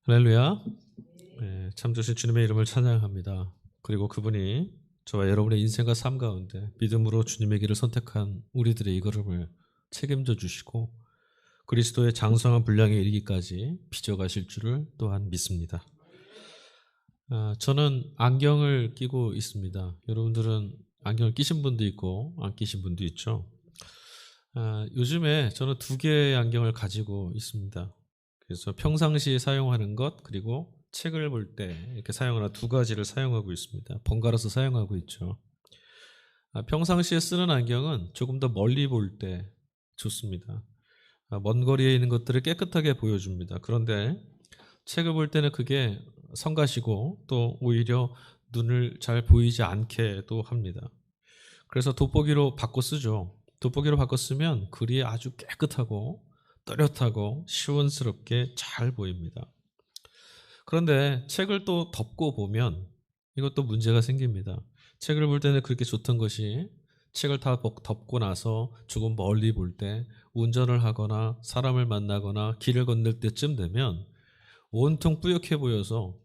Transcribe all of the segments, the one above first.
할렐루야. 네, 참 좋으신 주님의 이름을 찬양합니다. 그리고 그분이 저와 여러분의 인생과 삶 가운데 믿음으로 주님의 길을 선택한 우리들의 이 걸음을 책임져 주시고 그리스도의 장성한 분량에 이르기까지 빚어가실 줄을 또한 믿습니다. 저는 안경을 끼고 있습니다. 여러분들은 안경을 끼신 분도 있고 안 끼신 분도 있죠. 요즘에 저는 두 개의 안경을 가지고 있습니다. 그래서 평상시에 사용하는 것 그리고 책을 볼 때 이렇게 사용하는 두 가지를 사용하고 있습니다. 번갈아서 사용하고 있죠. 평상시에 쓰는 안경은 조금 더 멀리 볼 때 좋습니다. 먼 거리에 있는 것들을 깨끗하게 보여줍니다. 그런데 책을 볼 때는 그게 성가시고 또 오히려 눈을 잘 보이지 않게도 합니다. 그래서 돋보기로 바꿔 쓰죠. 돋보기로 바꿔 쓰면 글이 아주 깨끗하고 또렷하고 시원스럽게 잘 보입니다. 그런데 책을 또 덮고 보면 이것도 문제가 생깁니다. 책을 볼 때는 그렇게 좋던 것이 책을 다 덮고 나서 조금 멀리 볼 때 운전을 하거나 사람을 만나거나 길을 건널 때쯤 되면 온통 뿌옇게 보여서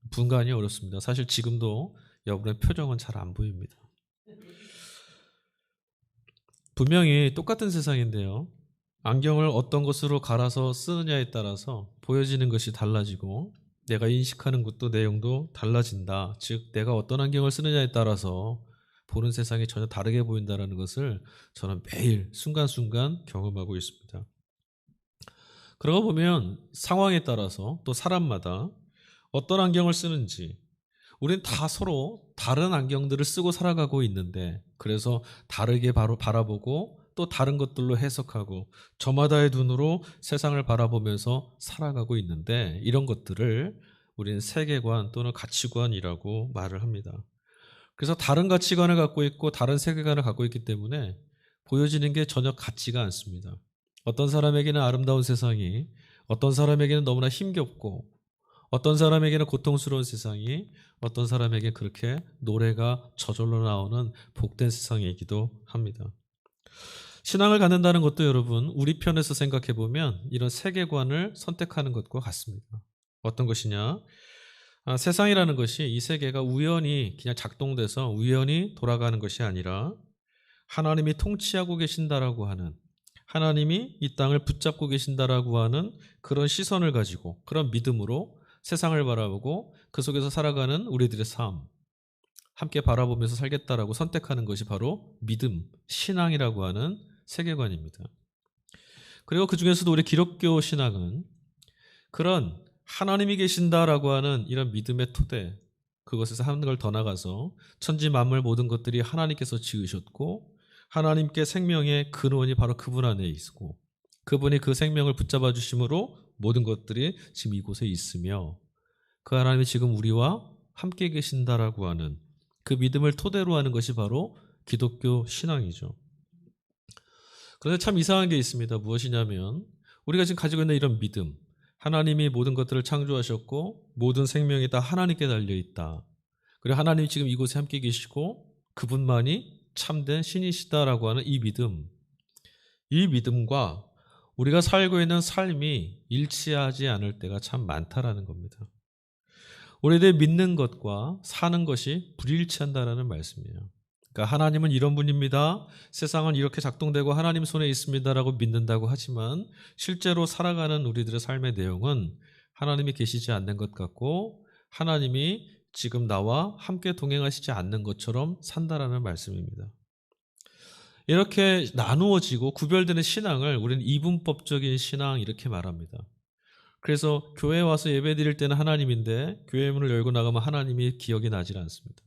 분간이 어렵습니다. 사실 지금도 여러분의 표정은 잘 안 보입니다. 분명히 똑같은 세상인데요. 안경을 어떤 것으로 갈아서 쓰느냐에 따라서 보여지는 것이 달라지고 내가 인식하는 것도 내용도 달라진다. 즉 내가 어떤 안경을 쓰느냐에 따라서 보는 세상이 전혀 다르게 보인다는 것을 저는 매일 순간순간 경험하고 있습니다. 그러고 보면 상황에 따라서 또 사람마다 어떤 안경을 쓰는지 우린 다 서로 다른 안경들을 쓰고 살아가고 있는데 그래서 다르게 바라보고 또 다른 것들로 해석하고 저마다의 눈으로 세상을 바라보면서 살아가고 있는데 이런 것들을 우리는 세계관 또는 가치관이라고 말을 합니다. 그래서 다른 가치관을 갖고 있고 다른 세계관을 갖고 있기 때문에 보여지는 게 전혀 같지가 않습니다. 어떤 사람에게는 아름다운 세상이 어떤 사람에게는 너무나 힘겹고 어떤 사람에게는 고통스러운 세상이 어떤 사람에게 그렇게 노래가 저절로 나오는 복된 세상이기도 합니다. 신앙을 갖는다는 것도 여러분 우리 편에서 생각해 보면 이런 세계관을 선택하는 것과 같습니다. 어떤 것이냐? 세상이라는 것이 이 세계가 우연히 그냥 작동돼서 우연히 돌아가는 것이 아니라 하나님이 통치하고 계신다라고 하는 하나님이 이 땅을 붙잡고 계신다라고 하는 그런 시선을 가지고 그런 믿음으로 세상을 바라보고 그 속에서 살아가는 우리들의 삶 함께 바라보면서 살겠다라고 선택하는 것이 바로 믿음, 신앙이라고 하는 세계관입니다. 그리고 그 중에서도 우리 기독교 신앙은 그런 하나님이 계신다라고 하는 이런 믿음의 토대 그것에서 하는 걸 더 나가서 천지 만물 모든 것들이 하나님께서 지으셨고 하나님께 생명의 근원이 바로 그분 안에 있고 그분이 그 생명을 붙잡아 주심으로 모든 것들이 지금 이곳에 있으며 그 하나님이 지금 우리와 함께 계신다라고 하는 그 믿음을 토대로 하는 것이 바로 기독교 신앙이죠. 그런데 참 이상한 게 있습니다. 무엇이냐면 우리가 지금 가지고 있는 이런 믿음 하나님이 모든 것들을 창조하셨고 모든 생명이 다 하나님께 달려있다. 그리고 하나님이 지금 이곳에 함께 계시고 그분만이 참된 신이시다라고 하는 이 믿음과 우리가 살고 있는 삶이 일치하지 않을 때가 참 많다라는 겁니다. 우리들 믿는 것과 사는 것이 불일치한다라는 말씀이에요. 그러니까 하나님은 이런 분입니다. 세상은 이렇게 작동되고 하나님 손에 있습니다라고 믿는다고 하지만 실제로 살아가는 우리들의 삶의 내용은 하나님이 계시지 않는 것 같고 하나님이 지금 나와 함께 동행하시지 않는 것처럼 산다라는 말씀입니다. 이렇게 나누어지고 구별되는 신앙을 우리는 이분법적인 신앙 이렇게 말합니다. 그래서 교회에 와서 예배 드릴 때는 하나님인데 교회 문을 열고 나가면 하나님이 기억이 나질 않습니다.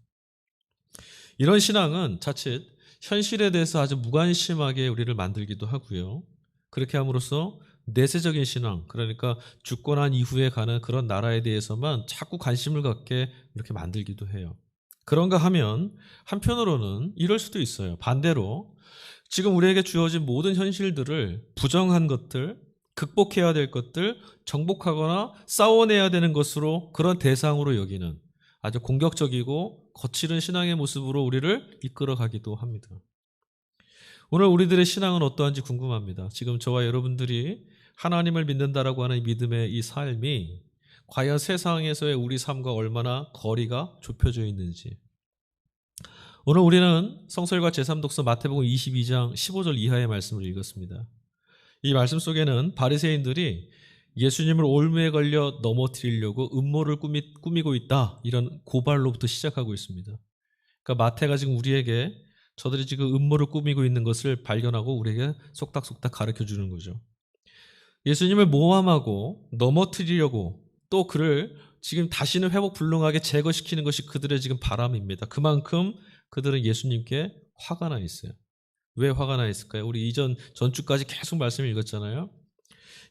이런 신앙은 자칫 현실에 대해서 아주 무관심하게 우리를 만들기도 하고요. 그렇게 함으로써 내세적인 신앙, 그러니까 죽고 난 이후에 가는 그런 나라에 대해서만 자꾸 관심을 갖게 이렇게 만들기도 해요. 그런가 하면 한편으로는 이럴 수도 있어요. 반대로 지금 우리에게 주어진 모든 현실들을 부정한 것들, 극복해야 될 것들, 정복하거나 싸워내야 되는 것으로 그런 대상으로 여기는 아주 공격적이고 거칠은 신앙의 모습으로 우리를 이끌어가기도 합니다. 오늘 우리들의 신앙은 어떠한지 궁금합니다. 지금 저와 여러분들이 하나님을 믿는다라고 하는 믿음의 이 삶이 과연 세상에서의 우리 삶과 얼마나 거리가 좁혀져 있는지. 오늘 우리는 성서일과 제3독서 마태복음 22장 15절 이하의 말씀을 읽었습니다. 이 말씀 속에는 바리새인들이 예수님을 올무에 걸려 넘어뜨리려고 음모를 꾸미고 있다, 이런 고발로부터 시작하고 있습니다. 그러니까 마태가 지금 우리에게 저들이 지금 음모를 꾸미고 있는 것을 발견하고 우리에게 속닥속닥 가르쳐주는 거죠. 예수님을 모함하고 넘어뜨리려고 또 그를 지금 다시는 회복불능하게 제거시키는 것이 그들의 지금 바람입니다. 그만큼 그들은 예수님께 화가 나 있어요. 왜 화가 나 있을까요? 우리 전주까지 계속 말씀을 읽었잖아요.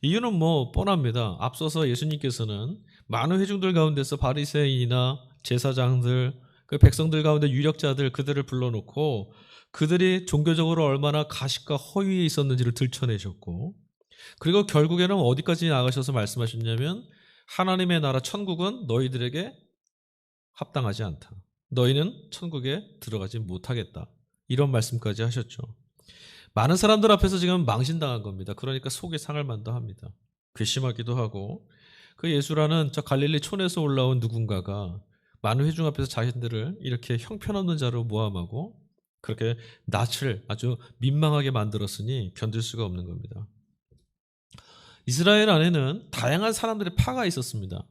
이유는 뻔합니다. 앞서서 예수님께서는 많은 회중들 가운데서 바리새인이나 제사장들, 그 백성들 가운데 유력자들, 그들을 불러놓고 그들이 종교적으로 얼마나 가식과 허위에 있었는지를 들춰내셨고, 그리고 결국에는 어디까지 나가셔서 말씀하셨냐면, 하나님의 나라 천국은 너희들에게 합당하지 않다. 너희는 천국에 들어가지 못하겠다. 이런 말씀까지 하셨죠. 많은 사람들 앞에서 지금 망신당한 겁니다. 그러니까 속이 상할 만도 합니다. 괘씸하기도 하고, 그 예수라는 저 갈릴리 촌에서 올라온 누군가가 많은 회중 앞에서 자신들을 이렇게 형편없는 자로 모함하고 그렇게 낯을 아주 민망하게 만들었으니 견딜 수가 없는 겁니다. 이스라엘 안에는 다양한 사람들의 파가 있었습니다.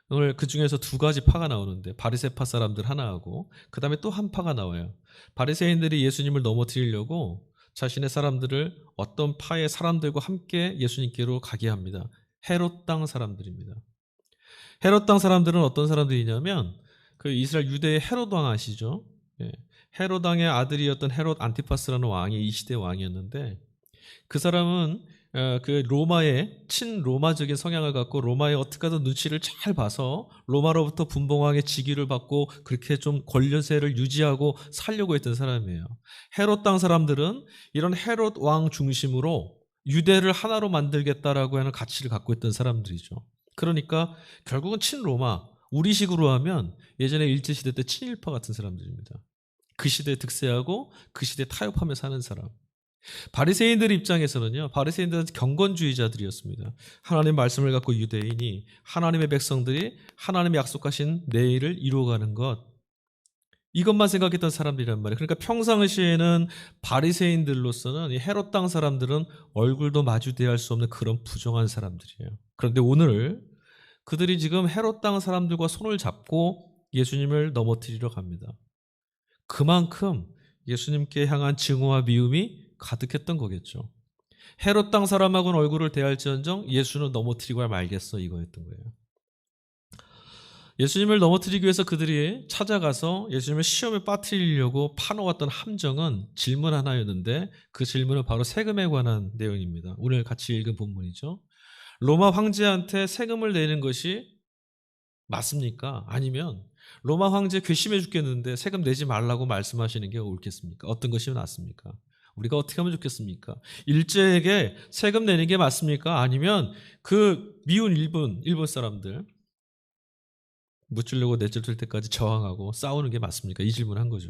오늘 그 중에서 두 가지 파가 나오는데, 바리새파 사람들 하나하고 그 다음에 또 한 파가 나와요. 바리새인들이 예수님을 넘어뜨리려고 자신의 사람들을 어떤 파의 사람들과 함께 예수님께로 가게 합니다. 헤롯 땅 사람들입니다. 헤롯 땅 사람들은 어떤 사람들이냐면, 그 이스라엘 유대의 헤롯 왕 아시죠? 예. 헤롯 왕의 아들이었던 헤롯 안티파스라는 왕이 이 시대 왕이었는데, 그 사람은 그 로마의 친로마적인 성향을 갖고 로마의 어떻게 하든 눈치를 잘 봐서 로마로부터 분봉왕의 직위를 받고 그렇게 좀 권력세를 유지하고 살려고 했던 사람이에요. 헤롯 땅 사람들은 이런 헤롯 왕 중심으로 유대를 하나로 만들겠다라고 하는 가치를 갖고 있던 사람들이죠. 그러니까 결국은 친로마, 우리식으로 하면 예전에 일제시대 때 친일파 같은 사람들입니다. 그 시대에 득세하고 그 시대에 타협하며 사는 사람. 바리새인들 입장에서는요, 바리새인들은 경건주의자들이었습니다. 하나님의 말씀을 갖고 유대인이, 하나님의 백성들이 하나님의 약속하신 내일을 이루어가는 것, 이것만 생각했던 사람들이란 말이에요. 그러니까 평상시에는 바리새인들로서는 이 헤롯 땅 사람들은 얼굴도 마주 대할 수 없는 그런 부정한 사람들이에요. 그런데 오늘 그들이 지금 헤롯 땅 사람들과 손을 잡고 예수님을 넘어뜨리러 갑니다. 그만큼 예수님께 향한 증오와 미움이 가득했던 거겠죠. 헤롯 땅 사람하고는 얼굴을 대할지언정 예수는 넘어뜨리고 말겠어, 이거였던 거예요. 예수님을 넘어뜨리기 위해서 그들이 찾아가서 예수님을 시험에 빠뜨리려고 파놓았던 함정은 질문 하나였는데, 그 질문은 바로 세금에 관한 내용입니다. 오늘 같이 읽은 본문이죠. 로마 황제한테 세금을 내는 것이 맞습니까? 아니면 로마 황제 괘씸해 죽겠는데 세금 내지 말라고 말씀하시는 게 옳겠습니까? 어떤 것이 낫습니까? 우리가 어떻게 하면 좋겠습니까? 일제에게 세금 내는 게 맞습니까? 아니면 그 미운 일본 사람들 무찌르고 내쫓을 때까지 저항하고 싸우는 게 맞습니까? 이 질문을 한 거죠.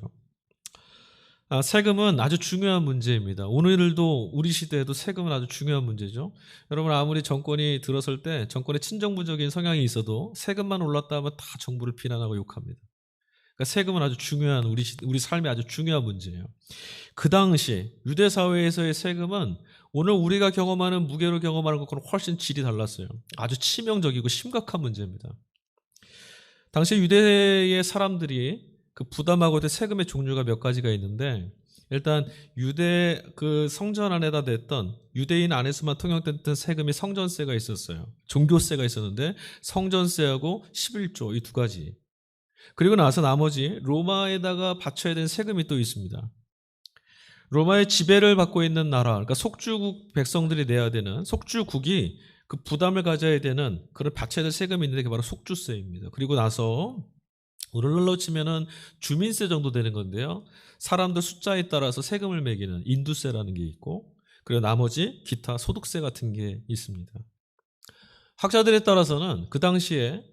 세금은 아주 중요한 문제입니다. 오늘도 우리 시대에도 세금은 아주 중요한 문제죠. 여러분, 아무리 정권이 들어설 때 정권의 친정부적인 성향이 있어도 세금만 올랐다 하면 다 정부를 비난하고 욕합니다. 그러니까 세금은 아주 중요한 우리 삶의 아주 중요한 문제예요. 그 당시 유대 사회에서의 세금은 오늘 우리가 경험하는 무게로 경험하는 것과는 훨씬 질이 달랐어요. 아주 치명적이고 심각한 문제입니다. 당시 유대의 사람들이 그 부담하고 있던 세금의 종류가 몇 가지가 있는데, 일단 유대 그 성전 안에다 냈던, 유대인 안에서만 통용됐던 세금이 성전세가 있었어요. 종교세가 있었는데 성전세하고 11조, 이 두 가지. 그리고 나서 나머지 로마에다가 바쳐야 되는 세금이 또 있습니다. 로마의 지배를 받고 있는 나라, 그러니까 속주국 백성들이 내야 되는, 속주국이 그 부담을 가져야 되는 그런 바쳐야 될 세금이 있는데, 그게 바로 속주세입니다. 그리고 나서 오늘날로 치면은 주민세 정도 되는 건데요, 사람들 숫자에 따라서 세금을 매기는 인두세라는 게 있고, 그리고 나머지 기타 소득세 같은 게 있습니다. 학자들에 따라서는 그 당시에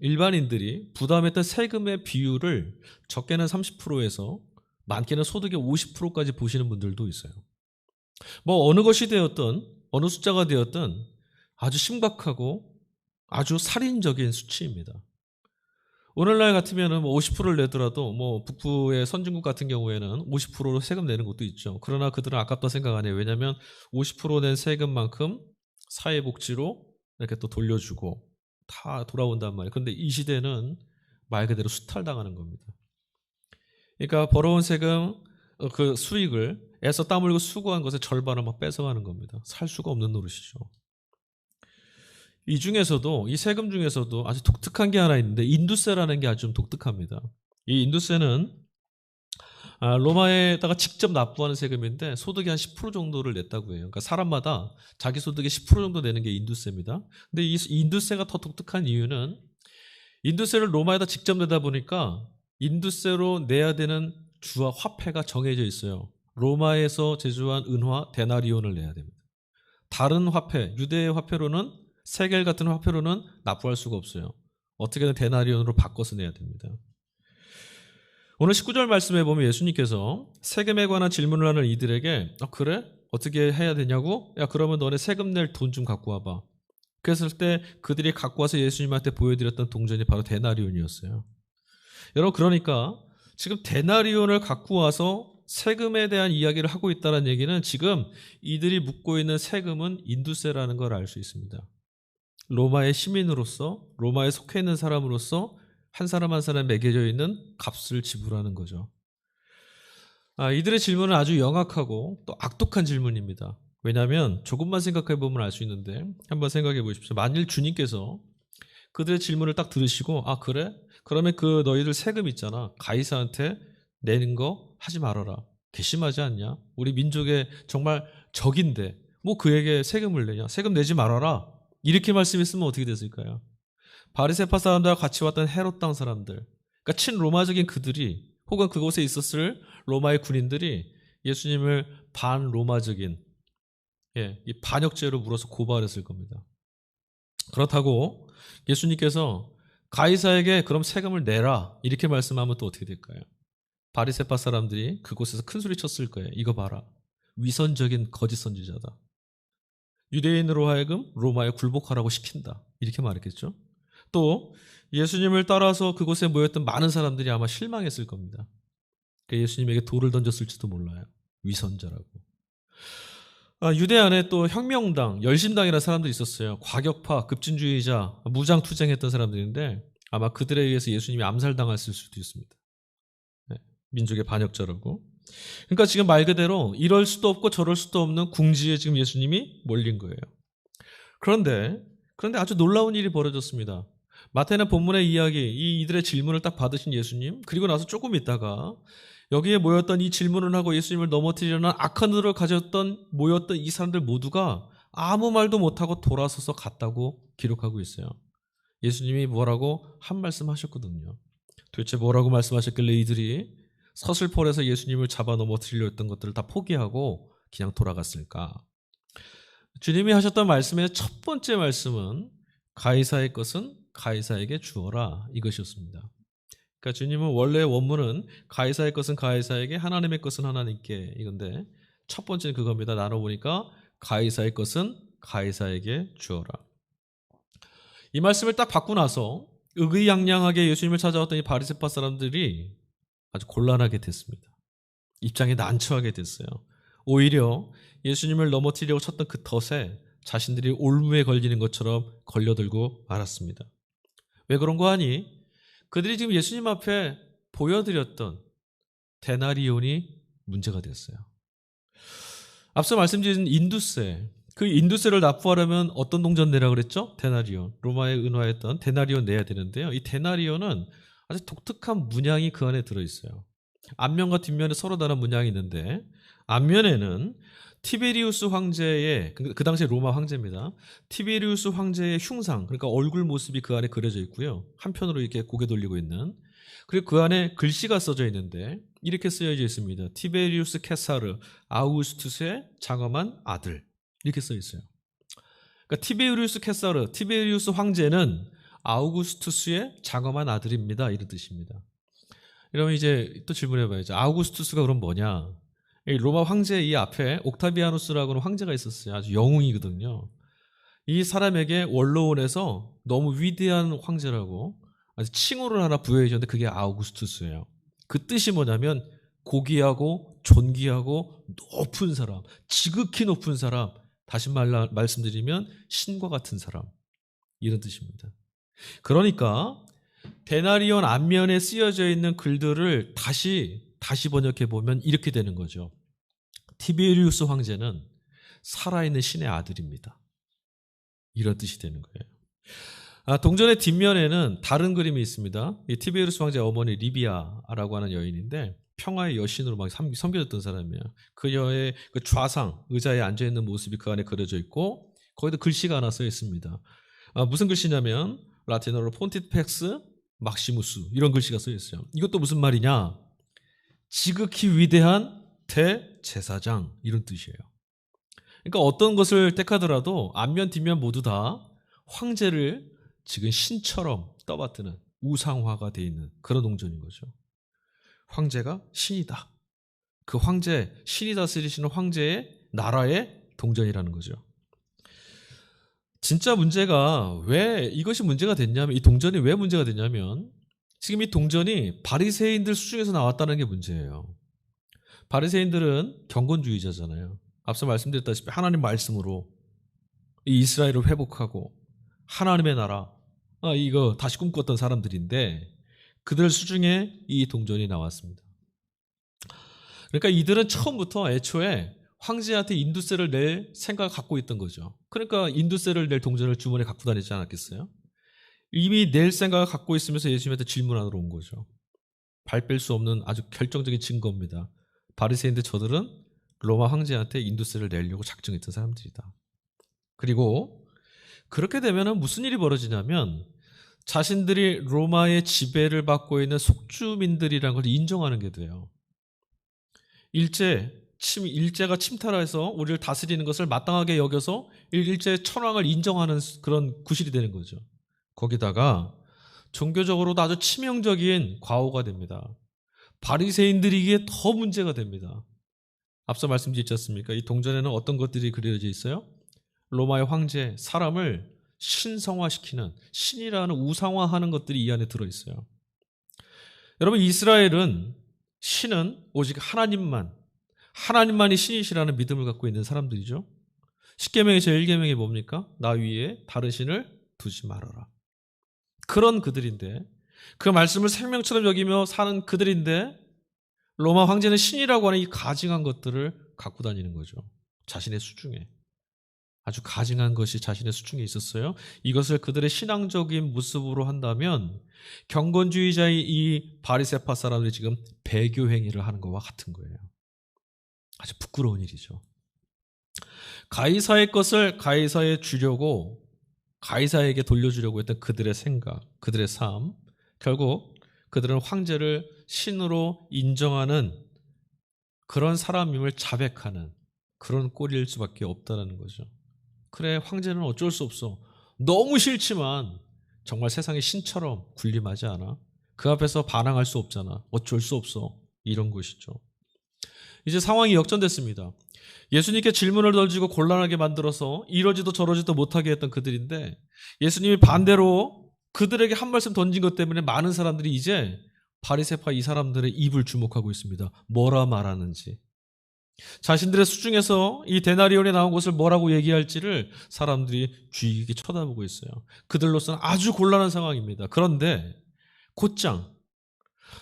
일반인들이 부담했던 세금의 비율을 적게는 30%에서 많게는 소득의 50%까지 보시는 분들도 있어요. 어느 것이 되었든 어느 숫자가 되었든 아주 심각하고 아주 살인적인 수치입니다. 오늘날 같으면은 뭐 50%를 내더라도 뭐 북부의 선진국 같은 경우에는 50%로 세금 내는 곳도 있죠. 그러나 그들은 아깝다 생각 안 해요. 왜냐하면 50%낸 세금만큼 사회복지로 이렇게 또 돌려주고 다 돌아온단 말이에요. 그런데 이 시대는 말 그대로 수탈당하는 겁니다. 그러니까 벌어온 세금 그 수익을 애써 땀 흘리고 수고한 것의 절반을 막 뺏어가는 겁니다. 살 수가 없는 노릇이죠. 이 중에서도 이 세금 중에서도 아주 독특한 게 하나 있는데 인두세라는 게 아주 좀 독특합니다. 이 인두세는 로마에다가 직접 납부하는 세금인데 소득의 한 10% 정도를 냈다고 해요. 그러니까 사람마다 자기 소득의 10% 정도 내는 게 인두세입니다. 근데 이 인두세가 더 독특한 이유는 인두세를 로마에다 직접 내다 보니까 인두세로 내야 되는 주화 화폐가 정해져 있어요. 로마에서 제조한 은화 데나리온을 내야 됩니다. 다른 화폐, 유대의 화폐로는 세겔 같은 화폐로는 납부할 수가 없어요. 어떻게든 데나리온으로 바꿔서 내야 됩니다. 오늘 19절 말씀에 보면 예수님께서 세금에 관한 질문을 하는 이들에게 그래? 어떻게 해야 되냐고? 야 그러면 너네 세금 낼 돈 좀 갖고 와봐. 그랬을 때 그들이 갖고 와서 예수님한테 보여드렸던 동전이 바로 데나리온이었어요. 여러분 그러니까 지금 데나리온을 갖고 와서 세금에 대한 이야기를 하고 있다는 얘기는 지금 이들이 묻고 있는 세금은 인두세라는 걸 알 수 있습니다. 로마의 시민으로서 로마에 속해 있는 사람으로서 한 사람 한 사람 매겨져 있는 값을 지불하는 거죠. 이들의 질문은 아주 영악하고 또 악독한 질문입니다. 왜냐하면 조금만 생각해 보면 알 수 있는데 한번 생각해 보십시오. 만일 주님께서 그들의 질문을 딱 들으시고 그래? 그러면 그 너희들 세금 있잖아. 가이사한테 내는 거 하지 말아라. 괘씸하지 않냐? 우리 민족의 정말 적인데 뭐 그에게 세금을 내냐? 세금 내지 말아라. 이렇게 말씀했으면 어떻게 됐을까요? 바리새파 사람들과 같이 왔던 헤롯 땅 사람들, 그러니까 친로마적인 그들이 혹은 그곳에 있었을 로마의 군인들이 예수님을 반로마적인 이 반역죄로 물어서 고발했을 겁니다. 그렇다고 예수님께서 가이사에게 그럼 세금을 내라 이렇게 말씀하면 또 어떻게 될까요? 바리새파 사람들이 그곳에서 큰 소리 쳤을 거예요. 이거 봐라. 위선적인 거짓 선지자다. 유대인으로 하여금 로마에 굴복하라고 시킨다. 이렇게 말했겠죠. 또 예수님을 따라서 그곳에 모였던 많은 사람들이 아마 실망했을 겁니다. 예수님에게 돌을 던졌을지도 몰라요. 위선자라고. 유대 안에 또 혁명당, 열심당이라는 사람들이 있었어요. 과격파, 급진주의자, 무장투쟁했던 사람들인데 아마 그들에 의해서 예수님이 암살당했을 수도 있습니다. 민족의 반역자라고. 그러니까 지금 말 그대로 이럴 수도 없고 저럴 수도 없는 궁지에 지금 예수님이 몰린 거예요. 그런데 아주 놀라운 일이 벌어졌습니다. 마태는 본문의 이야기, 이들의 질문을 딱 받으신 예수님, 그리고 나서 조금 있다가 여기에 모였던 이 질문을 하고 예수님을 넘어뜨리려는 악한 의도를 가졌던 모였던 이 사람들 모두가 아무 말도 못하고 돌아서서 갔다고 기록하고 있어요. 예수님이 뭐라고 한 말씀 하셨거든요. 도대체 뭐라고 말씀하셨길래 이들이 서슬펄에서 예수님을 잡아 넘어뜨리려 했던 것들을 다 포기하고 그냥 돌아갔을까? 주님이 하셨던 말씀의 첫 번째 말씀은 가이사의 것은 가이사에게 주어라 이것이었습니다. 그러니까 주님은 원래 원문은 가이사의 것은 가이사에게 하나님의 것은 하나님께 이건데 첫 번째는 그겁니다. 나눠보니까 가이사의 것은 가이사에게 주어라. 이 말씀을 딱 받고 나서 의기양양하게 예수님을 찾아왔던 이 바리새파 사람들이 아주 곤란하게 됐습니다. 입장이 난처하게 됐어요. 오히려 예수님을 넘어뜨리려고 쳤던 그 덫에 자신들이 올무에 걸리는 것처럼 걸려들고 말았습니다. 왜 그런 거 아니? 그들이 지금 예수님 앞에 보여드렸던 데나리온이 문제가 됐어요. 앞서 말씀드린 인두세, 그 인두세를 납부하려면 어떤 동전 내라 그랬죠? 데나리온. 로마의 은화였던 데나리온 내야 되는데요. 이 데나리온은 아주 독특한 문양이 그 안에 들어있어요. 앞면과 뒷면에 서로 다른 문양이 있는데 앞면에는 티베리우스 황제의 그 당시 로마 황제입니다. 티베리우스 황제의 흉상, 그러니까 얼굴 모습이 그 안에 그려져 있고요. 한편으로 이렇게 고개 돌리고 있는. 그리고 그 안에 글씨가 써져 있는데 이렇게 쓰여져 있습니다. 티베리우스 케사르 아우구스투스의 장엄한 아들. 이렇게 써 있어요. 그러니까 티베리우스 케사르, 티베리우스 황제는 아우구스투스의 장엄한 아들입니다. 이런 뜻입니다. 이러면 이제 또 질문해 봐야죠. 아우구스투스가 그럼 뭐냐? 이 로마 황제 이 앞에 옥타비아누스라고는 황제가 있었어요. 아주 영웅이거든요. 이 사람에게 원로원에서 너무 위대한 황제라고 아주 칭호를 하나 부여해 줬는데 그게 아우구스투스예요. 그 뜻이 뭐냐면 고귀하고 존귀하고 높은 사람, 지극히 높은 사람, 다시 말씀드리면 신과 같은 사람, 이런 뜻입니다. 그러니까 데나리온 앞면에 쓰여져 있는 글들을 다시 번역해 보면 이렇게 되는 거죠. 티베리우스 황제는 살아있는 신의 아들입니다. 이런 뜻이 되는 거예요. 동전의 뒷면에는 다른 그림이 있습니다. 이 티베리우스 황제의 어머니 리비아라고 하는 여인인데 평화의 여신으로 막 섬겨졌던 사람이에요. 그녀의 그 좌상 의자에 앉아 있는 모습이 그 안에 그려져 있고 거기도 글씨가 하나 써 있습니다. 무슨 글씨냐면 라틴어로 폰티펙스 막시무스 이런 글씨가 써 있어요. 이것도 무슨 말이냐? 지극히 위대한 대제사장 이런 뜻이에요. 그러니까 어떤 것을 택하더라도 앞면 뒷면 모두 다 황제를 지금 신처럼 떠받드는 우상화가 되어 있는 그런 동전인 거죠. 황제가 신이다. 그 황제, 신이 다스리시는 황제의 나라의 동전이라는 거죠. 진짜 문제가 왜 이것이 문제가 됐냐면 이 동전이 왜 문제가 됐냐면 지금 이 동전이 바리새인들 수중에서 나왔다는 게 문제예요. 바리새인들은 경건주의자잖아요. 앞서 말씀드렸다시피 하나님 말씀으로 이 이스라엘을 회복하고 하나님의 나라 이거 다시 꿈꿨던 사람들인데 그들 수중에 이 동전이 나왔습니다. 그러니까 이들은 처음부터 애초에 황제한테 인두세를 낼 생각을 갖고 있던 거죠. 그러니까 인두세를 낼 동전을 주머니에 갖고 다니지 않았겠어요? 이미 낼 생각을 갖고 있으면서 예수님한테 질문하러 온 거죠. 발 뺄 수 없는 아주 결정적인 증거입니다. 바리새인들 저들은 로마 황제한테 인두세를 내려고 작정했던 사람들이다. 그리고 그렇게 되면 무슨 일이 벌어지냐면 자신들이 로마의 지배를 받고 있는 속주민들이라는 걸 인정하는 게 돼요. 일제가 침탈해서 우리를 다스리는 것을 마땅하게 여겨서 일제 천황을 인정하는 그런 구실이 되는 거죠. 거기다가 종교적으로도 아주 치명적인 과오가 됩니다. 바리새인들이기에 더 문제가 됩니다. 앞서 말씀드렸지 않습니까? 이 동전에는 어떤 것들이 그려져 있어요? 로마의 황제, 사람을 신성화시키는, 신이라는 우상화하는 것들이 이 안에 들어있어요. 여러분, 이스라엘은 신은 오직 하나님만이 신이시라는 믿음을 갖고 있는 사람들이죠. 십계명의 제1계명이 뭡니까? 나 위에 다른 신을 두지 말아라. 그런 그들인데 그 말씀을 생명처럼 여기며 사는 그들인데 로마 황제는 신이라고 하는 이 가증한 것들을 갖고 다니는 거죠. 자신의 수중에. 아주 가증한 것이 자신의 수중에 있었어요. 이것을 그들의 신앙적인 모습으로 한다면 경건주의자의 이 바리새파 사람들이 지금 배교 행위를 하는 것과 같은 거예요. 아주 부끄러운 일이죠. 가이사의 것을 가이사에 주려고 가이사에게 돌려주려고 했던 그들의 생각, 그들의 삶, 결국 그들은 황제를 신으로 인정하는 그런 사람임을 자백하는 그런 꼴일 수밖에 없다는 거죠. 그래, 황제는 어쩔 수 없어. 너무 싫지만 정말 세상의 신처럼 군림하지 않아. 그 앞에서 반항할 수 없잖아. 어쩔 수 없어. 이런 것이죠. 이제 상황이 역전됐습니다. 예수님께 질문을 던지고 곤란하게 만들어서 이러지도 저러지도 못하게 했던 그들인데 예수님이 반대로 그들에게 한 말씀 던진 것 때문에 많은 사람들이 이제 바리새파 이 사람들의 입을 주목하고 있습니다. 뭐라 말하는지. 자신들의 수중에서 이 데나리온에 나온 것을 뭐라고 얘기할지를 사람들이 주의 깊게 쳐다보고 있어요. 그들로서는 아주 곤란한 상황입니다. 그런데 곧장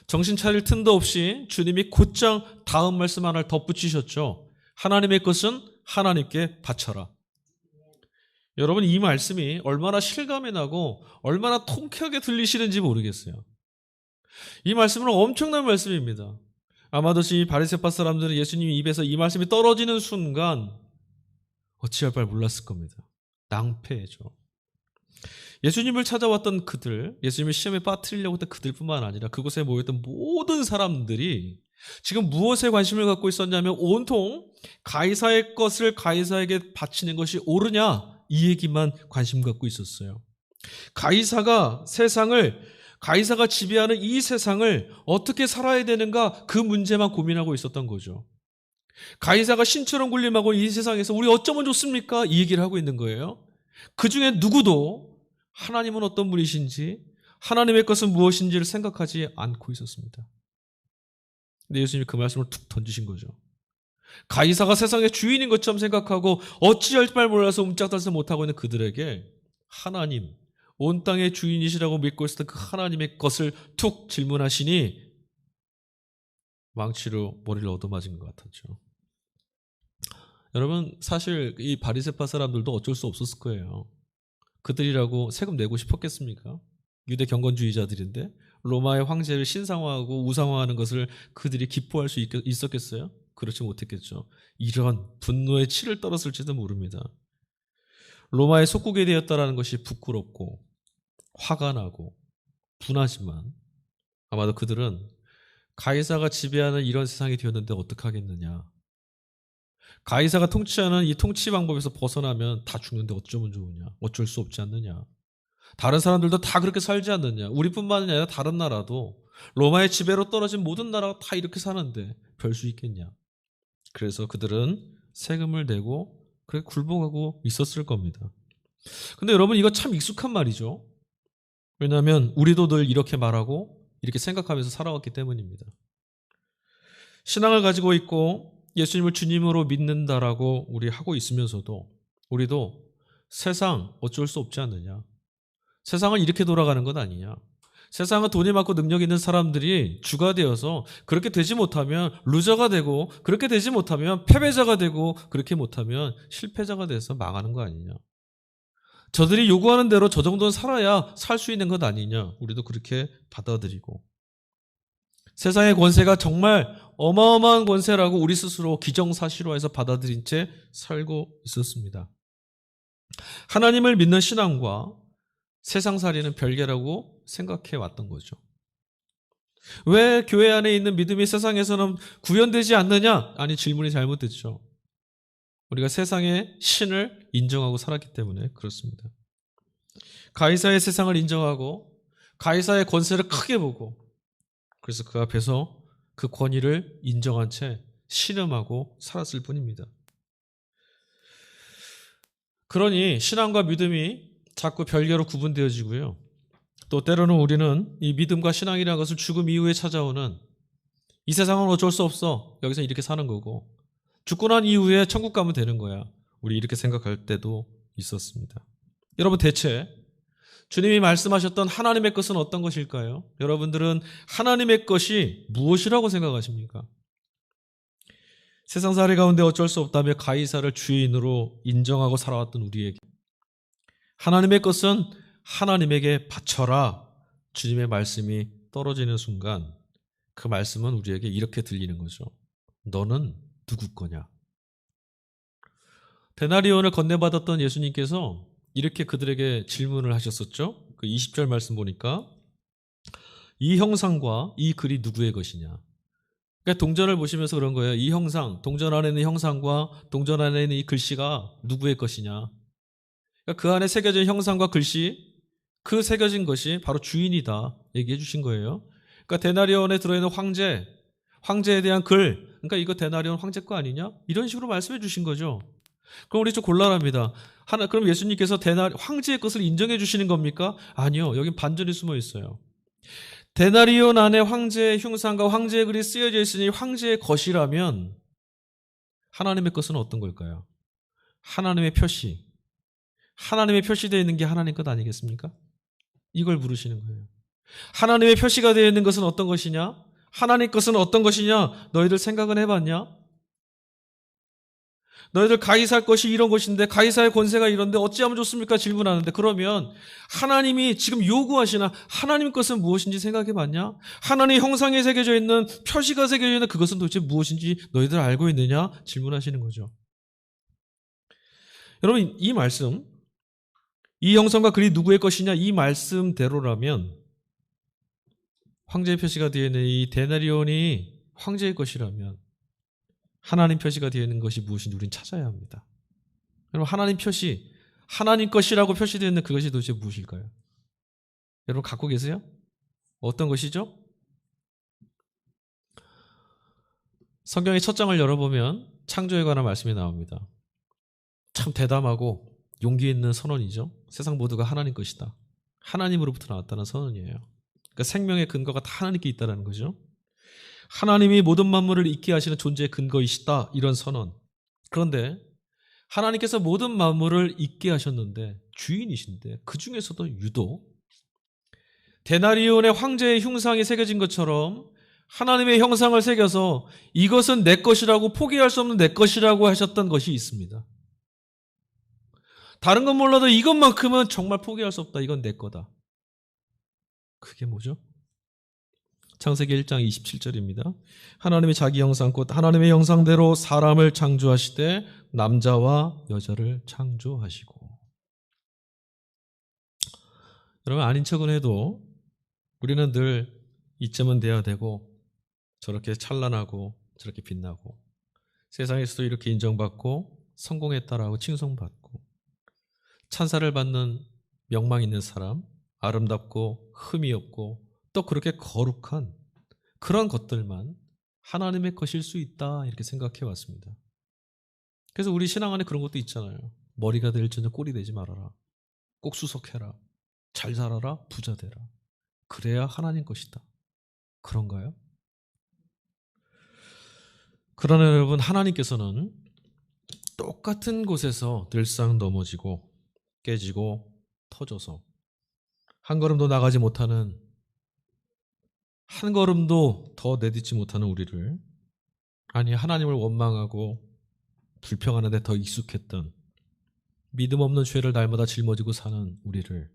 정신 차릴 틈도 없이 주님이 곧장 다음 말씀 하나를 덧붙이셨죠. 하나님의 것은 하나님께 바쳐라. 여러분, 이 말씀이 얼마나 실감이 나고 얼마나 통쾌하게 들리시는지 모르겠어요. 이 말씀은 엄청난 말씀입니다. 아마도 이 바리새파 사람들은 예수님 입에서 이 말씀이 떨어지는 순간 어찌할 바를 몰랐을 겁니다. 낭패죠. 예수님을 찾아왔던 그들, 예수님을 시험에 빠뜨리려고 했던 그들뿐만 아니라 그곳에 모였던 모든 사람들이 지금 무엇에 관심을 갖고 있었냐면 온통 가이사의 것을 가이사에게 바치는 것이 옳으냐 이 얘기만 관심 갖고 있었어요. 가이사가 지배하는 이 세상을 어떻게 살아야 되는가 그 문제만 고민하고 있었던 거죠. 가이사가 신처럼 군림하고 이 세상에서 우리 어쩌면 좋습니까? 이 얘기를 하고 있는 거예요. 그 중에 누구도 하나님은 어떤 분이신지, 하나님의 것은 무엇인지를 생각하지 않고 있었습니다. 근데 예수님이 그 말씀을 툭 던지신 거죠. 가이사가 세상의 주인인 것처럼 생각하고 어찌할 말 몰라서 움짝달싹 못하고 있는 그들에게 하나님, 온 땅의 주인이시라고 믿고 있었던 그 하나님의 것을 툭 질문하시니 망치로 머리를 얻어맞은 것 같았죠. 여러분, 사실 이 바리새파 사람들도 어쩔 수 없었을 거예요. 그들이라고 세금 내고 싶었겠습니까? 유대 경건주의자들인데 로마의 황제를 신상화하고 우상화하는 것을 그들이 기뻐할 수 있었겠어요? 그렇지 못했겠죠. 이런 분노의 치를 떨었을지도 모릅니다. 로마의 속국이 되었다는 것이 부끄럽고 화가 나고 분하지만 아마도 그들은 가이사가 지배하는 이런 세상이 되었는데 어떡하겠느냐. 가이사가 통치하는 이 통치 방법에서 벗어나면 다 죽는데 어쩌면 좋으냐. 어쩔 수 없지 않느냐. 다른 사람들도 다 그렇게 살지 않느냐. 우리뿐만 아니라 다른 나라도 로마의 지배로 떨어진 모든 나라가 다 이렇게 사는데 별 수 있겠냐. 그래서 그들은 세금을 내고 그렇게 굴복하고 있었을 겁니다. 근데 여러분, 이거 참 익숙한 말이죠. 왜냐하면 우리도 늘 이렇게 말하고 이렇게 생각하면서 살아왔기 때문입니다. 신앙을 가지고 있고 예수님을 주님으로 믿는다라고 우리 하고 있으면서도 우리도 세상 어쩔 수 없지 않느냐. 세상은 이렇게 돌아가는 것 아니냐. 세상은 돈이 많고 능력 있는 사람들이 주가 되어서 그렇게 되지 못하면 루저가 되고 그렇게 되지 못하면 패배자가 되고 그렇게 못하면 실패자가 돼서 망하는 거 아니냐. 저들이 요구하는 대로 저 정도는 살아야 살 수 있는 것 아니냐. 우리도 그렇게 받아들이고 세상의 권세가 정말 어마어마한 권세라고 우리 스스로 기정사실화해서 받아들인 채 살고 있었습니다. 하나님을 믿는 신앙과 세상살이는 별개라고 생각해 왔던 거죠. 왜 교회 안에 있는 믿음이 세상에서는 구현되지 않느냐? 아니, 질문이 잘못됐죠. 우리가 세상의 신을 인정하고 살았기 때문에 그렇습니다. 가이사의 세상을 인정하고 가이사의 권세를 크게 보고 그래서 그 앞에서 그 권위를 인정한 채 신음하고 살았을 뿐입니다. 그러니 신앙과 믿음이 자꾸 별개로 구분되어지고요. 또 때로는 우리는 이 믿음과 신앙이라는 것을 죽음 이후에 찾아오는 이 세상은 어쩔 수 없어. 여기서 이렇게 사는 거고 죽고 난 이후에 천국 가면 되는 거야. 우리 이렇게 생각할 때도 있었습니다. 여러분, 대체 주님이 말씀하셨던 하나님의 것은 어떤 것일까요? 여러분들은 하나님의 것이 무엇이라고 생각하십니까? 세상살이 가운데 어쩔 수 없다며 가이사를 주인으로 인정하고 살아왔던 우리에게 하나님의 것은 하나님에게 바쳐라. 주님의 말씀이 떨어지는 순간 그 말씀은 우리에게 이렇게 들리는 거죠. 너는 누구 거냐? 데나리온을 건네받았던 예수님께서 이렇게 그들에게 질문을 하셨었죠. 그 20절 말씀 보니까 이 형상과 이 글이 누구의 것이냐. 그러니까 동전을 보시면서 그런 거예요. 이 형상, 동전 안에 있는 형상과 동전 안에 있는 이 글씨가 누구의 것이냐. 그러니까 그 안에 새겨진 형상과 글씨, 그 새겨진 것이 바로 주인이다 얘기해 주신 거예요. 그러니까 데나리온에 들어있는 황제, 황제에 대한 글, 그러니까 이거 데나리온 황제 거 아니냐? 이런 식으로 말씀해 주신 거죠. 그럼 우리 좀 곤란합니다. 그럼 예수님께서 황제의 것을 인정해 주시는 겁니까? 아니요. 여기 반전이 숨어 있어요. 데나리온 안에 황제의 흉상과 황제의 글이 쓰여져 있으니 황제의 것이라면 하나님의 것은 어떤 걸까요? 하나님의 표시. 하나님의 표시되어 있는 게 하나님 것 아니겠습니까? 이걸 물으시는 거예요. 하나님의 표시가 되어 있는 것은 어떤 것이냐? 하나님 것은 어떤 것이냐? 너희들 생각은 해봤냐? 너희들 가이사의 것이 이런 것인데 가이사의 권세가 이런데 어찌하면 좋습니까? 질문하는데 그러면 하나님이 지금 요구하시나 하나님 것은 무엇인지 생각해봤냐? 하나님의 형상에 새겨져 있는 표시가 새겨져 있는 그것은 도대체 무엇인지 너희들 알고 있느냐? 질문하시는 거죠. 여러분, 이 말씀, 이 형상과 글이 누구의 것이냐? 이 말씀대로라면 황제의 표시가 되어 있는 이 데나리온이 황제의 것이라면 하나님 표시가 되어 있는 것이 무엇인지 우리는 찾아야 합니다. 여러분, 하나님 표시, 하나님 것이라고 표시되어 있는 그것이 도대체 무엇일까요? 여러분 갖고 계세요? 어떤 것이죠? 성경의 첫 장을 열어보면 창조에 관한 말씀이 나옵니다. 참 대담하고 용기 있는 선언이죠. 세상 모두가 하나님 것이다. 하나님으로부터 나왔다는 선언이에요. 그러니까 생명의 근거가 다 하나님께 있다는 거죠. 하나님이 모든 만물을 있게 하시는 존재의 근거이시다. 이런 선언. 그런데 하나님께서 모든 만물을 있게 하셨는데 주인이신데 그 중에서도 유독 데나리온의 황제의 흉상이 새겨진 것처럼 하나님의 형상을 새겨서 이것은 내 것이라고 포기할 수 없는 내 것이라고 하셨던 것이 있습니다. 다른 건 몰라도 이것만큼은 정말 포기할 수 없다. 이건 내 거다. 그게 뭐죠? 창세기 1장 27절입니다. 하나님이 자기 형상 곧 하나님의 형상대로 사람을 창조하시되 남자와 여자를 창조하시고. 여러분 아닌 척은 해도 우리는 늘 이쯤은 돼야 되고 저렇게 찬란하고 저렇게 빛나고 세상에서도 이렇게 인정받고 성공했다라고 칭송받고 찬사를 받는 명망 있는 사람, 아름답고 흠이 없고 또 그렇게 거룩한 그런 것들만 하나님의 것일 수 있다 이렇게 생각해 왔습니다. 그래서 우리 신앙 안에 그런 것도 있잖아요. 머리가 될지는 꼴이 되지 말아라. 꼭 수석해라. 잘 살아라. 부자 되라. 그래야 하나님 것이다. 그런가요? 그러나 여러분 하나님께서는 똑같은 곳에서 늘상 넘어지고 깨지고 터져서 한 걸음도 나가지 못하는 한 걸음도 더 내딛지 못하는 우리를 아니 하나님을 원망하고 불평하는 데 더 익숙했던 믿음 없는 죄를 날마다 짊어지고 사는 우리를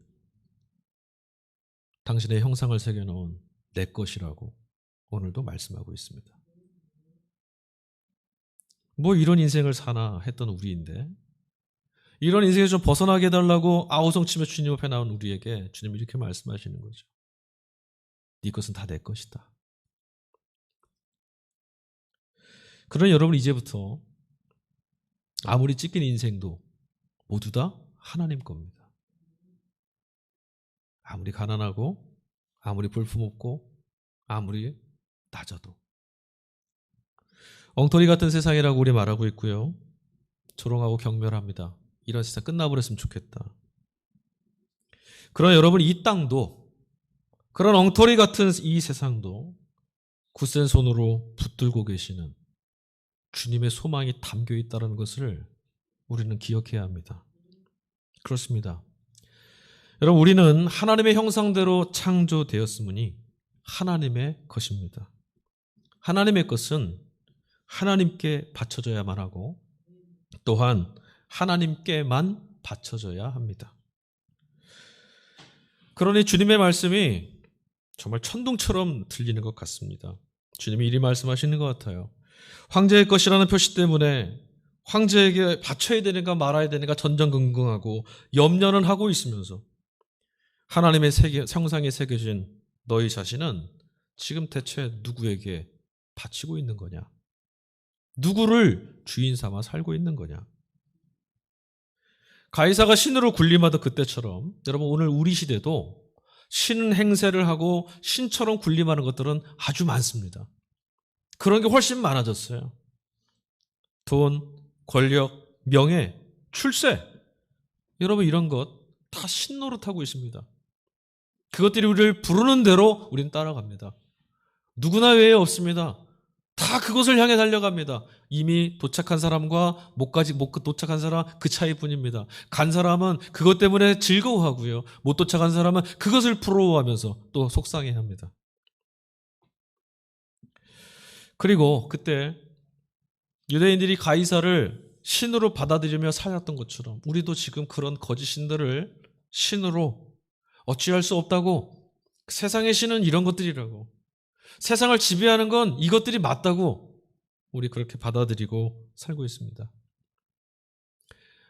당신의 형상을 새겨놓은 내 것이라고 오늘도 말씀하고 있습니다. 뭐 이런 인생을 사나 했던 우리인데 이런 인생에서 좀 벗어나게 해달라고 아우성치며 주님 앞에 나온 우리에게 주님이 이렇게 말씀하시는 거죠. 네 것은 다 내 것이다. 그러니 여러분 이제부터 아무리 찢긴 인생도 모두 다 하나님 겁니다. 아무리 가난하고 아무리 볼품없고 아무리 낮아도 엉터리 같은 세상이라고 우리 말하고 있고요. 조롱하고 경멸합니다. 이런 세상 끝나버렸으면 좋겠다. 그러나 여러분 이 땅도 그런 엉터리 같은 이 세상도 굳센 손으로 붙들고 계시는 주님의 소망이 담겨 있다는 것을 우리는 기억해야 합니다. 그렇습니다. 여러분 우리는 하나님의 형상대로 창조되었으므니 하나님의 것입니다. 하나님의 것은 하나님께 바쳐져야만 하고 또한 하나님께만 바쳐져야 합니다. 그러니 주님의 말씀이 정말 천둥처럼 들리는 것 같습니다. 주님이 이리 말씀하시는 것 같아요. 황제의 것이라는 표시 때문에 황제에게 바쳐야 되는가 말아야 되는가 전전긍긍하고 염려는 하고 있으면서 하나님의 형상에 새겨진 너희 자신은 지금 대체 누구에게 바치고 있는 거냐? 누구를 주인 삼아 살고 있는 거냐? 가이사가 신으로 군림하던 그때처럼 여러분 오늘 우리 시대도 신 행세를 하고 신처럼 군림하는 것들은 아주 많습니다. 그런 게 훨씬 많아졌어요. 돈, 권력, 명예, 출세 여러분 이런 것 다 신노릇하고 있습니다. 그것들이 우리를 부르는 대로 우리는 따라갑니다. 누구나 외에 없습니다. 다 그것을 향해 달려갑니다. 이미 도착한 사람과 못 도착한 사람 그 차이뿐입니다. 간 사람은 그것 때문에 즐거워하고요. 못 도착한 사람은 그것을 부러워하면서 또 속상해합니다. 그리고 그때 유대인들이 가이사를 신으로 받아들이며 살았던 것처럼 우리도 지금 그런 거짓 신들을 신으로 어찌할 수 없다고 세상의 신은 이런 것들이라고 세상을 지배하는 건 이것들이 맞다고 우리 그렇게 받아들이고 살고 있습니다.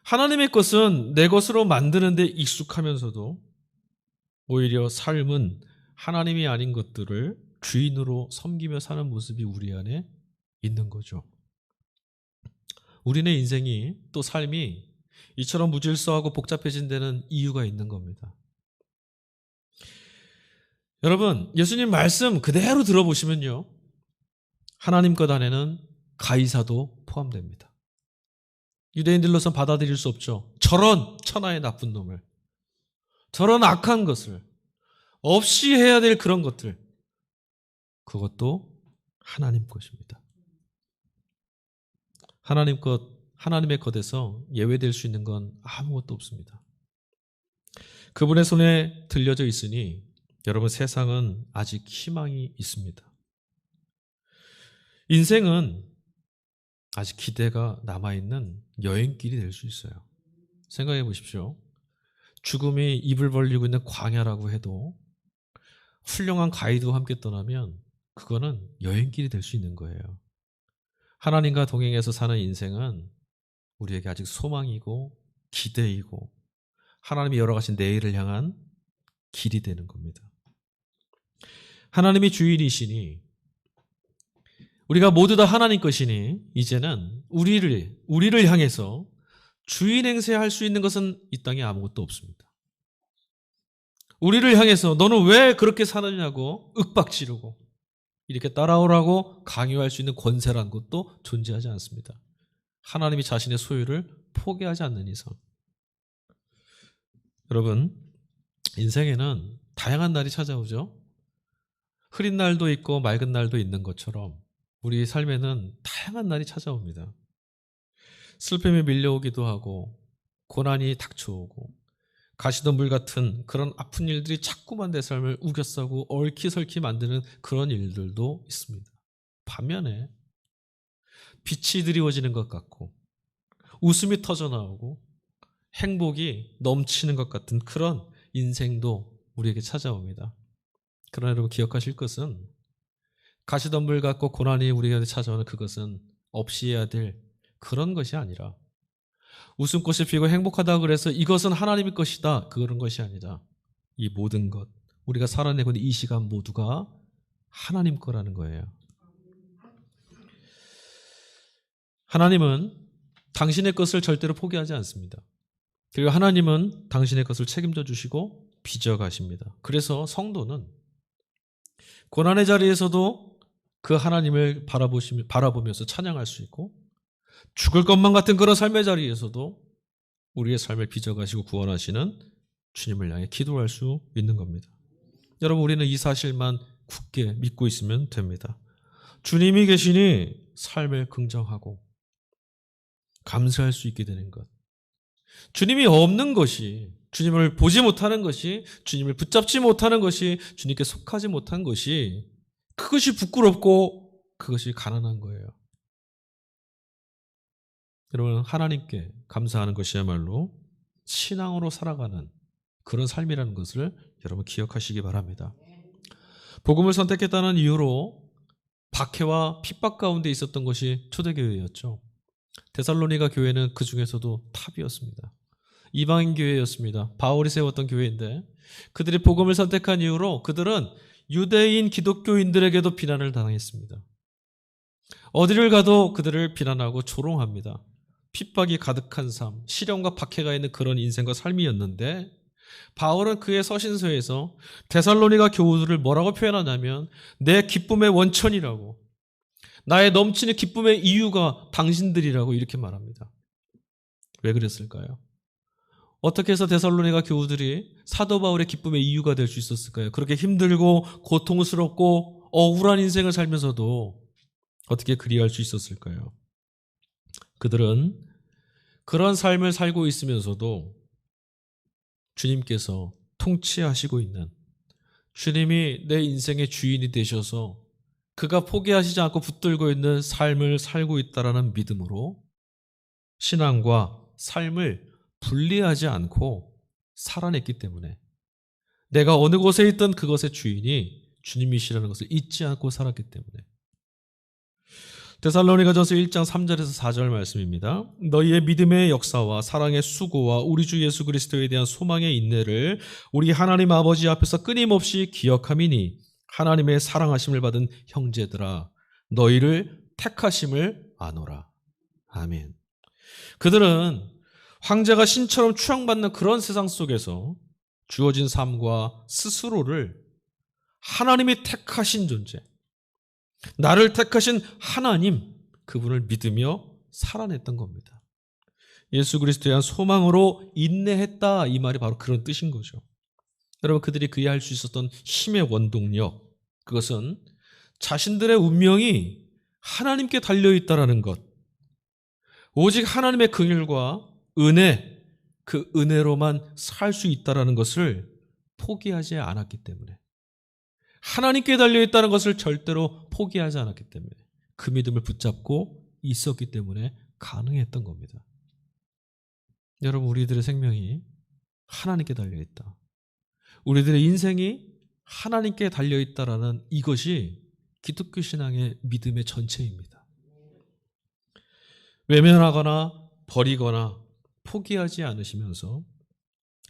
하나님의 것은 내 것으로 만드는 데 익숙하면서도 오히려 삶은 하나님이 아닌 것들을 주인으로 섬기며 사는 모습이 우리 안에 있는 거죠. 우리네 인생이 또 삶이 이처럼 무질서하고 복잡해진 데는 이유가 있는 겁니다. 여러분 예수님 말씀 그대로 들어보시면요. 하나님 것 안에는 가이사도 포함됩니다. 유대인들로선 받아들일 수 없죠. 저런 천하의 나쁜 놈을, 저런 악한 것을, 없이 해야 될 그런 것들, 그것도 하나님 것입니다. 하나님의 것에서 예외될 수 있는 건 아무것도 없습니다. 그분의 손에 들려져 있으니 여러분, 세상은 아직 희망이 있습니다. 인생은 아직 기대가 남아있는 여행길이 될 수 있어요. 생각해 보십시오. 죽음이 입을 벌리고 있는 광야라고 해도 훌륭한 가이드와 함께 떠나면 그거는 여행길이 될 수 있는 거예요. 하나님과 동행해서 사는 인생은 우리에게 아직 소망이고 기대이고 하나님이 열어가신 내일을 향한 길이 되는 겁니다. 하나님이 주인이시니, 우리가 모두 다 하나님 것이니, 이제는 우리를 향해서 주인 행세할 수 있는 것은 이 땅에 아무것도 없습니다. 우리를 향해서 너는 왜 그렇게 사느냐고 윽박지르고 이렇게 따라오라고 강요할 수 있는 권세라는 것도 존재하지 않습니다. 하나님이 자신의 소유를 포기하지 않는 이상. 여러분, 인생에는 다양한 날이 찾아오죠. 흐린 날도 있고 맑은 날도 있는 것처럼 우리 삶에는 다양한 날이 찾아옵니다. 슬픔이 밀려오기도 하고 고난이 닥쳐오고 가시던 물 같은 그런 아픈 일들이 자꾸만 내 삶을 우겨싸고 얽히설키 만드는 그런 일들도 있습니다. 반면에 빛이 드리워지는 것 같고 웃음이 터져나오고 행복이 넘치는 것 같은 그런 인생도 우리에게 찾아옵니다. 그러나 여러분, 기억하실 것은 가시던 물 같고 고난이 우리에게 찾아오는 그것은 없이 해야 될 그런 것이 아니라, 웃음꽃이 피고 행복하다고 그래서 이것은 하나님의 것이다, 그런 것이 아니라 이 모든 것, 우리가 살아내고 있는 이 시간 모두가 하나님 거라는 거예요. 하나님은 당신의 것을 절대로 포기하지 않습니다. 그리고 하나님은 당신의 것을 책임져 주시고 빚어가십니다. 그래서 성도는 고난의 자리에서도 그 하나님을 바라보면서 찬양할 수 있고, 죽을 것만 같은 그런 삶의 자리에서도 우리의 삶을 빚어가시고 구원하시는 주님을 향해 기도할 수 있는 겁니다. 여러분, 우리는 이 사실만 굳게 믿고 있으면 됩니다. 주님이 계시니 삶을 긍정하고 감사할 수 있게 되는 것. 주님이 없는 것이, 주님을 보지 못하는 것이, 주님을 붙잡지 못하는 것이, 주님께 속하지 못한 것이, 그것이 부끄럽고 그것이 가난한 거예요. 여러분, 하나님께 감사하는 것이야말로 신앙으로 살아가는 그런 삶이라는 것을 여러분 기억하시기 바랍니다. 복음을 선택했다는 이유로 박해와 핍박 가운데 있었던 것이 초대교회였죠. 데살로니가 교회는 그 중에서도 탑이었습니다. 이방인 교회였습니다. 바울이 세웠던 교회인데, 그들이 복음을 선택한 이유로 그들은 유대인 기독교인들에게도 비난을 당했습니다. 어디를 가도 그들을 비난하고 조롱합니다. 핍박이 가득한 삶, 시련과 박해가 있는 그런 인생과 삶이었는데, 바울은 그의 서신서에서 데살로니가 교우들을 뭐라고 표현하냐면 내 기쁨의 원천이라고, 나의 넘치는 기쁨의 이유가 당신들이라고 이렇게 말합니다. 왜 그랬을까요? 어떻게 해서 데살로니가 교우들이 사도 바울의 기쁨의 이유가 될 수 있었을까요? 그렇게 힘들고 고통스럽고 억울한 인생을 살면서도 어떻게 그리할 수 있었을까요? 그들은 그런 삶을 살고 있으면서도 주님께서 통치하시고 있는, 주님이 내 인생의 주인이 되셔서 그가 포기하시지 않고 붙들고 있는 삶을 살고 있다라는 믿음으로 신앙과 삶을 분리하지 않고 살아냈기 때문에, 내가 어느 곳에 있든 그것의 주인이 주님이시라는 것을 잊지 않고 살았기 때문에. 데살로니가전서 1장 3절에서 4절 말씀입니다. 너희의 믿음의 역사와 사랑의 수고와 우리 주 예수 그리스도에 대한 소망의 인내를 우리 하나님 아버지 앞에서 끊임없이 기억함이니, 하나님의 사랑하심을 받은 형제들아, 너희를 택하심을 아노라. 아멘. 그들은 황제가 신처럼 추앙받는 그런 세상 속에서 주어진 삶과 스스로를 하나님이 택하신 존재, 나를 택하신 하나님, 그분을 믿으며 살아냈던 겁니다. 예수 그리스도에 대한 소망으로 인내했다. 이 말이 바로 그런 뜻인 거죠. 여러분, 그들이 그리할 할 수 있었던 힘의 원동력, 그것은 자신들의 운명이 하나님께 달려있다라는 것, 오직 하나님의 긍휼과 은혜, 그 은혜로만 살 수 있다라는 것을 포기하지 않았기 때문에, 하나님께 달려있다는 것을 절대로 포기하지 않았기 때문에, 그 믿음을 붙잡고 있었기 때문에 가능했던 겁니다. 여러분, 우리들의 생명이 하나님께 달려있다, 우리들의 인생이 하나님께 달려있다라는 이것이 기독교 신앙의 믿음의 전체입니다. 외면하거나 버리거나 포기하지 않으시면서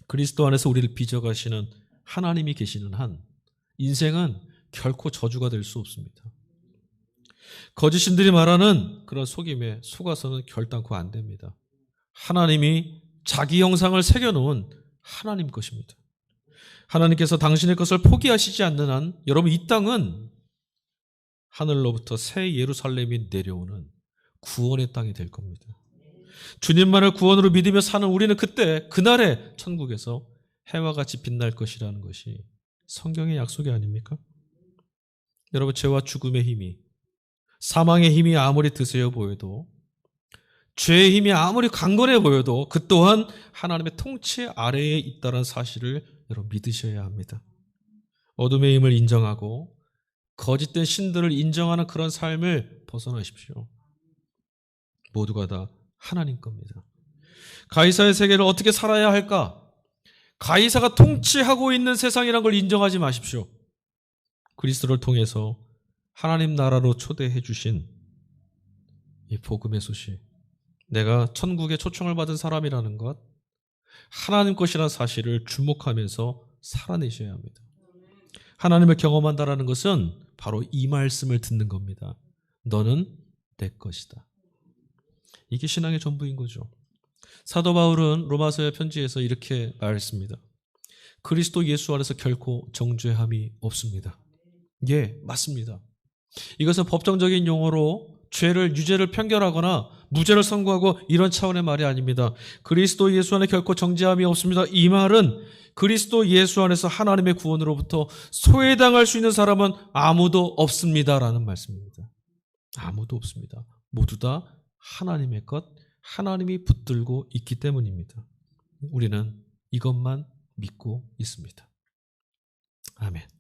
그리스도 안에서 우리를 빚어가시는 하나님이 계시는 한 인생은 결코 저주가 될 수 없습니다. 거짓신들이 말하는 그런 속임에 속아서는 결단코 안 됩니다. 하나님이 자기 형상을 새겨놓은 하나님 것입니다. 하나님께서 당신의 것을 포기하시지 않는 한 여러분, 이 땅은 하늘로부터 새 예루살렘이 내려오는 구원의 땅이 될 겁니다. 주님만을 구원으로 믿으며 사는 우리는 그때 그날에 천국에서 해와 같이 빛날 것이라는 것이 성경의 약속이 아닙니까? 여러분, 죄와 죽음의 힘이, 사망의 힘이 아무리 드세어 보여도, 죄의 힘이 아무리 강건해 보여도 그 또한 하나님의 통치 아래에 있다는 사실을 여러분 믿으셔야 합니다. 어둠의 힘을 인정하고 거짓된 신들을 인정하는 그런 삶을 벗어나십시오. 모두가 다 하나님 겁니다. 가이사의 세계를 어떻게 살아야 할까? 가이사가 통치하고 있는 세상이란 걸 인정하지 마십시오. 그리스도를 통해서 하나님 나라로 초대해 주신 이 복음의 소식, 내가 천국에 초청을 받은 사람이라는 것, 하나님 것이라는 사실을 주목하면서 살아내셔야 합니다. 하나님을 경험한다라는 것은 바로 이 말씀을 듣는 겁니다. 너는 내 것이다. 이게 신앙의 전부인 거죠. 사도 바울은 로마서의 편지에서 이렇게 말했습니다. 그리스도 예수 안에서 결코 정죄함이 없습니다. 예, 맞습니다. 이것은 법정적인 용어로 죄를, 유죄를 편결하거나 무죄를 선고하고 이런 차원의 말이 아닙니다. 그리스도 예수 안에 결코 정죄함이 없습니다. 이 말은 그리스도 예수 안에서 하나님의 구원으로부터 소외당할 수 있는 사람은 아무도 없습니다라는 말씀입니다. 아무도 없습니다. 모두 다 하나님의 것, 하나님이 붙들고 있기 때문입니다. 우리는 이것만 믿고 있습니다. 아멘.